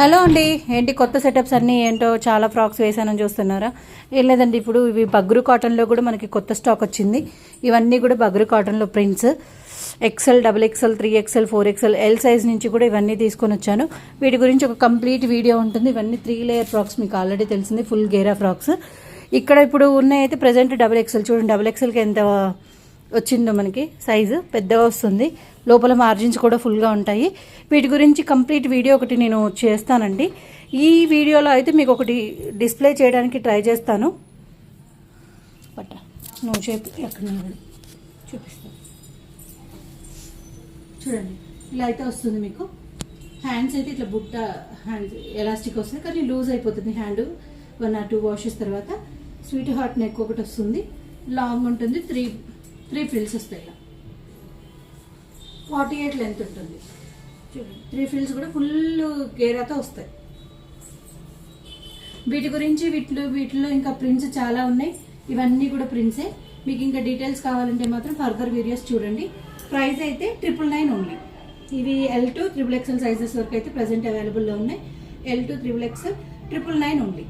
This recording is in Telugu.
హలో అండి, ఏంటి కొత్త సెటప్స్ అన్నీ ఏంటో చాలా ఫ్రాక్స్ వేసానని చూస్తున్నారా? ఏం లేదండి, ఇప్పుడు ఇవి బగ్రు కాటన్లో కూడా మనకి కొత్త స్టాక్ వచ్చింది. ఇవన్నీ కూడా బగ్రు కాటన్లో prints XL, double XL, 3XL, 4XL, L size నుంచి కూడా ఇవన్నీ తీసుకొని వచ్చాను. వీటి గురించి ఒక కంప్లీట్ వీడియో ఉంటుంది. ఇవన్నీ 3 లేయర్ ఫ్రాక్స్, మీకు ఆల్రెడీ తెలిసింది, ఫుల్ గేరా ఫ్రాక్స్. ఇక్కడ ఇప్పుడు ఉన్నాయైతే ప్రజెంట్ డబుల్ ఎక్సెల్. చూడండి డబుల్ ఎక్సెల్కి ఎంత వచ్చిందో, మనకి సైజు పెద్దగా వస్తుంది. లోపల మార్జిన్స్ కూడా ఫుల్గా ఉంటాయి. వీటి గురించి కంప్లీట్ వీడియో ఒకటి నేను చేస్తానండి. ఈ వీడియోలో అయితే మీకు ఒకటి డిస్ప్లే చేయడానికి ట్రై చేస్తాను. పట్ట నువ్వు ఎక్కడ చూపిస్తాను. చూడండి, ఇలా అయితే వస్తుంది మీకు. హ్యాండ్స్ అయితే ఇట్లా బుట్ట హ్యాండ్స్ ఎలాస్టిక్ వస్తుంది, కానీ లూజ్ అయిపోతుంది హ్యాండ్ 1 or 2 వాషెస్ తర్వాత. స్వీట్ హార్ట్ నెక్ ఒకటి వస్తుంది, లాంగ్ ఉంటుంది. త్రీ ఫ్రిల్స్ వస్తాయి. ఇలా 48 లెంత్ ఉంటుంది. చూడండి, 3 ఫ్రిల్స్ కూడా ఫుల్ గేరాతో వస్తాయి. వీటి గురించి వీటిలో ఇంకా ప్రింట్స్ చాలా ఉన్నాయి. ఇవన్నీ కూడా ప్రింట్సే. మీకు ఇంకా డీటెయిల్స్ కావాలంటే మాత్రం ఫర్దర్ వీడియోస్ చూడండి. ప్రైస్ అయితే 999 ఓన్లీ. ఇవి L2 XXL సైజెస్ వరకు అయితే ప్రజెంట్ అవైలబుల్లో ఉన్నాయి. L2 XXL 999 only.